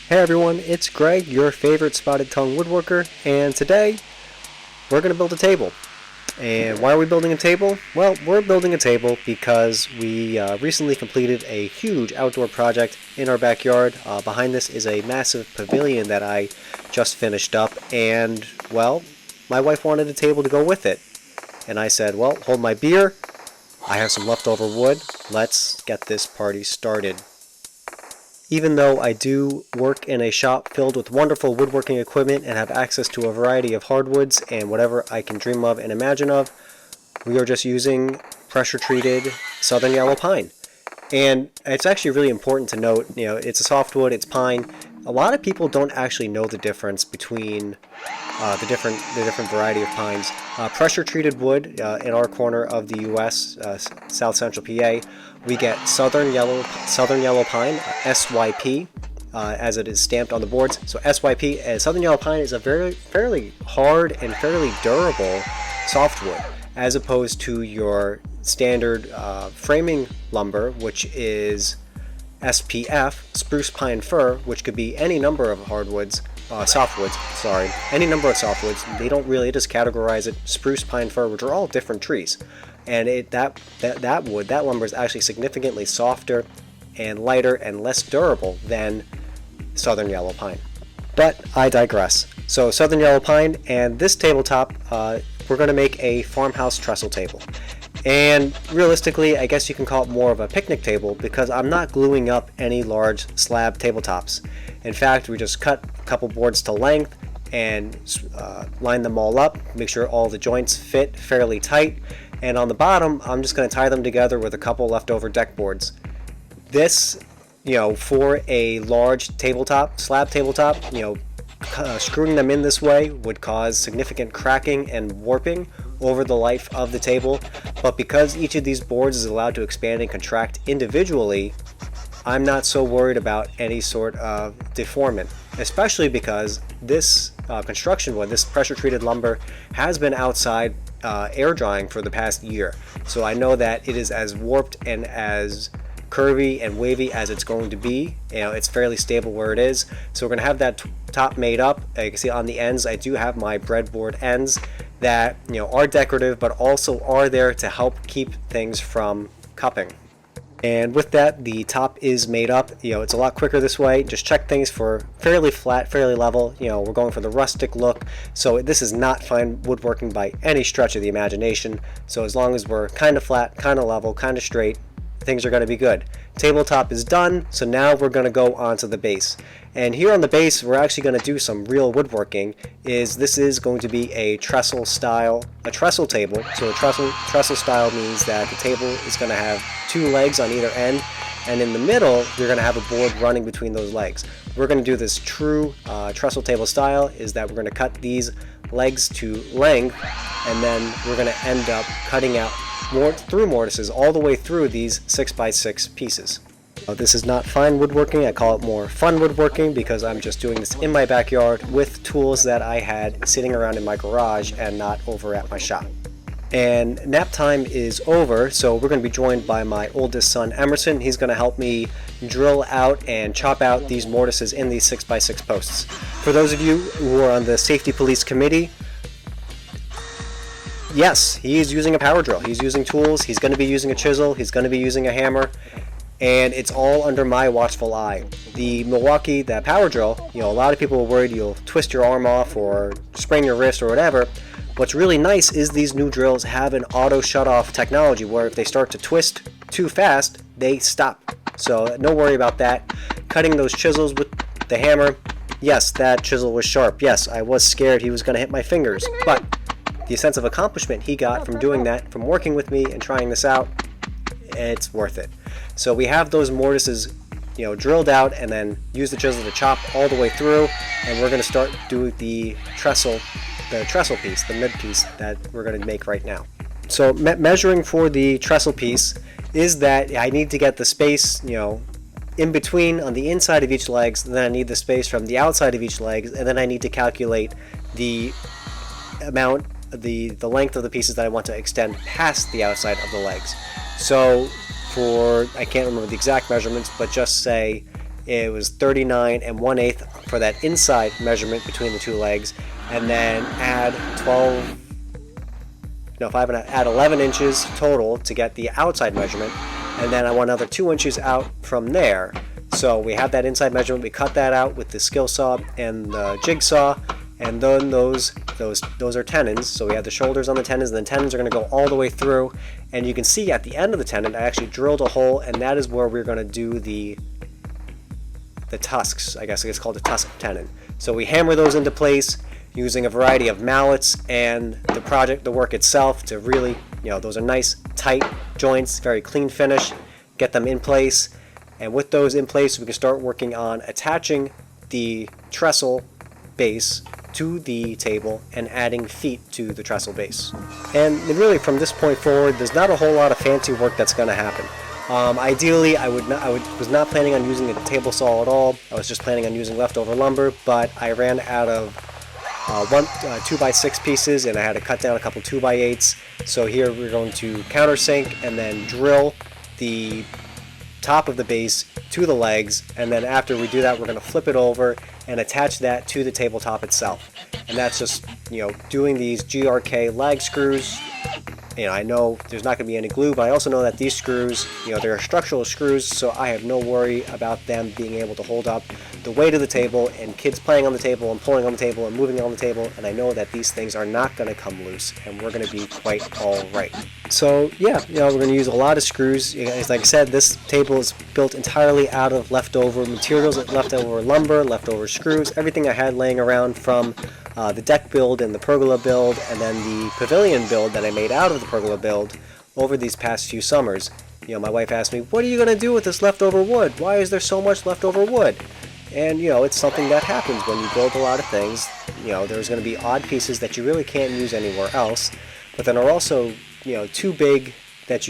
Hey everyone, it's Greg, your favorite spotted tongue woodworker, and today we're going to build a table. And why are we building a table? Well, we're building a table because we recently completed a huge outdoor project in our backyard. Behind this is a massive pavilion that I just finished up, and well, my wife wanted a table to go with it. And I said, well, hold my beer, I have some leftover wood, let's get this party started. Even though I do work in a shop filled with wonderful woodworking equipment and have access to a variety of hardwoods and whatever I can dream of and imagine of, we are just using pressure-treated southern yellow pine. And it's actually really important to note, it's a softwood, it's pine. A lot of people don't actually know the difference between the different variety of pines. Pressure-treated wood in our corner of the U.S., South Central PA, we get southern yellow pine, SYP, as it is stamped on the boards. So SYP, southern yellow pine, is a fairly hard and fairly durable softwood, as opposed to your standard framing lumber, which is SPF, spruce pine fir, which could be any number of any number of softwoods. They don't really just categorize it spruce, pine, fir, which are all different trees. And that lumber is actually significantly softer and lighter and less durable than southern yellow pine. But I digress. So southern yellow pine, and this tabletop, we're going to make a farmhouse trestle table. And realistically, I guess you can call it more of a picnic table because I'm not gluing up any large slab tabletops. In fact, we just cut a couple boards to length and line them all up, make sure all the joints fit fairly tight. And on the bottom, I'm just going to tie them together with a couple leftover deck boards. This, for a large slab tabletop, screwing them in this way would cause significant cracking and warping over the life of the table. But because each of these boards is allowed to expand and contract individually, I'm not so worried about any sort of deformment, especially because this construction wood, this pressure treated lumber, has been outside air drying for the past year. So I know that it is as warped and as curvy and wavy as it's going to be. It's fairly stable where it is. So we're going to have that top made up. You can see on the ends, I do have my breadboard ends that are decorative, but also are there to help keep things from cupping. And with that, the top is made up. It's a lot quicker this way. Just check things for fairly flat, fairly level. We're going for the rustic look. So this is not fine woodworking by any stretch of the imagination. So as long as we're kind of flat, kind of level, kind of straight, things are going to be good. Tabletop is done, so now we're going to go onto the base. And here on the base, we're actually going to do some real woodworking. This is going to be a trestle table. So a trestle style means that the table is going to have two legs on either end, and in the middle, you're going to have a board running between those legs. We're going to do this true trestle table style, is that we're going to cut these legs to length, and then we're going to end up cutting out through mortises all the way through these 6x6 pieces. This is not fine woodworking, I call it more fun woodworking because I'm just doing this in my backyard with tools that I had sitting around in my garage and not over at my shop. And nap time is over, so we're going to be joined by my oldest son Emerson. He's going to help me drill out and chop out these mortises in these 6x6 posts. For those of you who are on the safety police committee, yes, he is using a power drill. He's using tools. He's going to be using a chisel. He's going to be using a hammer. And it's all under my watchful eye. The Milwaukee, that power drill, a lot of people are worried you'll twist your arm off or sprain your wrist or whatever. What's really nice is these new drills have an auto shut-off technology where if they start to twist too fast, they stop. So no worry about that. Cutting those chisels with the hammer, yes, that chisel was sharp. Yes, I was scared he was going to hit my fingers. But the sense of accomplishment he got from doing that, from working with me and trying this out, it's worth it. So we have those mortises, drilled out, and then use the chisel to chop all the way through, and we're going to start doing the trestle piece, the mid piece that we're going to make right now. So measuring for the trestle piece is that I need to get the space, in between on the inside of each leg, then I need the space from the outside of each leg, and then I need to calculate the amount, the length of the pieces that I want to extend past the outside of the legs. So I can't remember the exact measurements, but just say it was 39 and 1/8 for that inside measurement between the two legs, and then add 11 inches total to get the outside measurement, and then I want another 2 inches out from there. So we have that inside measurement, we cut that out with the skill saw and the jigsaw, and then those are tenons. So we have the shoulders on the tenons, and the tenons are going to go all the way through, and you can see at the end of the tenon I actually drilled a hole, and that is where we're going to do the tusks. I guess it's called a tusk tenon. So we hammer those into place using a variety of mallets and the work itself to really, those are nice tight joints, very clean finish. Get them in place, and with those in place we can start working on attaching the trestle base to the table and adding feet to the trestle base. And really from this point forward there's not a whole lot of fancy work that's going to happen. Ideally, I was not planning on using a table saw at all. I was just planning on using leftover lumber, but I ran out of 2x6 pieces, and I had to cut down a couple 2x8s. So here we're going to countersink and then drill the top of the base to the legs, and then after we do that we're going to flip it over and attach that to the tabletop itself. And that's just, doing these GRK lag screws. I know there's not going to be any glue, but I also know that these screws, they're structural screws, so I have no worry about them being able to hold up the weight of the table and kids playing on the table and pulling on the table and moving on the table, and I know that these things are not going to come loose, and we're going to be quite all right. So yeah, we're going to use a lot of screws. Like I said, this table is built entirely out of leftover materials, leftover lumber, leftover screws, everything I had laying around from the deck build and the pergola build, and then the pavilion build that I made out of the pergola build over these past few summers. My wife asked me, what are you going to do with this leftover wood? Why is there so much leftover wood? And it's something that happens when you build a lot of things. There's going to be odd pieces that you really can't use anywhere else, but then are also too big that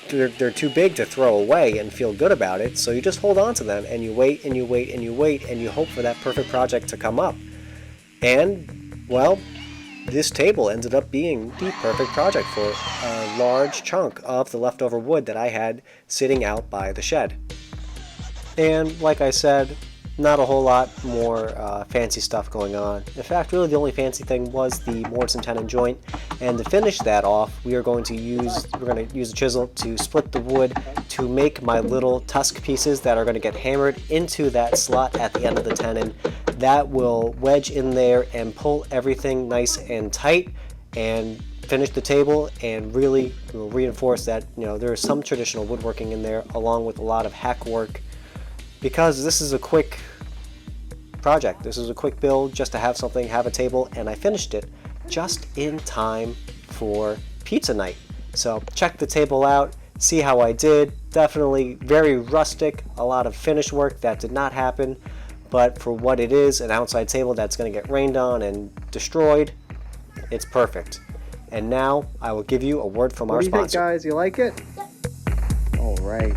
they're too big to throw away and feel good about it, so you just hold on to them and you wait and you wait and you wait and you hope for that perfect project to come up. And well, this table ended up being the perfect project for a large chunk of the leftover wood that I had sitting out by the shed. And like I said, not a whole lot more fancy stuff going on. In fact, really the only fancy thing was the mortise and tenon joint. And to finish that off, we're going to use a chisel to split the wood to make my little tusk pieces that are going to get hammered into that slot at the end of the tenon. That will wedge in there and pull everything nice and tight and finish the table, and really will reinforce that there is some traditional woodworking in there along with a lot of hack work, because this is a quick project. This is a quick build just to have a table, and I finished it just in time for pizza night. So check the table out, see how I did. Definitely very rustic, a lot of finish work that did not happen, but for what it is, an outside table that's going to get rained on and destroyed, it's perfect. And now I will give you a word from our sponsor. What do you think, guys? You like it? All right.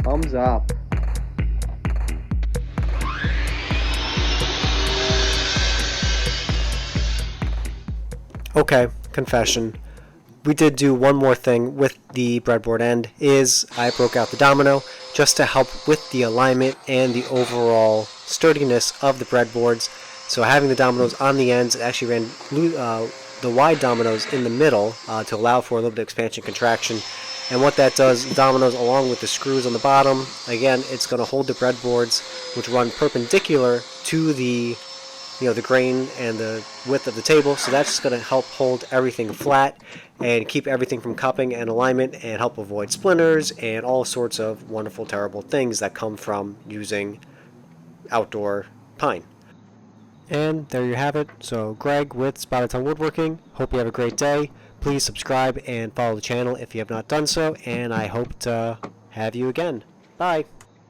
Thumbs up. Okay, confession. We did do one more thing with the breadboard end, is I broke out the domino just to help with the alignment and the overall sturdiness of the breadboards. So having the dominoes on the ends, it actually ran the wide dominoes in the middle to allow for a little bit of expansion contraction. And what that does, the dominoes along with the screws on the bottom, again, it's going to hold the breadboards, which run perpendicular to the the grain and the width of the table. So that's just going to help hold everything flat and keep everything from cupping and alignment, and help avoid splinters and all sorts of wonderful, terrible things that come from using outdoor pine. And there you have it. So Greg with Spotted Tongue Woodworking. Hope you have a great day. Please subscribe and follow the channel if you have not done so, and I hope to have you again. Bye.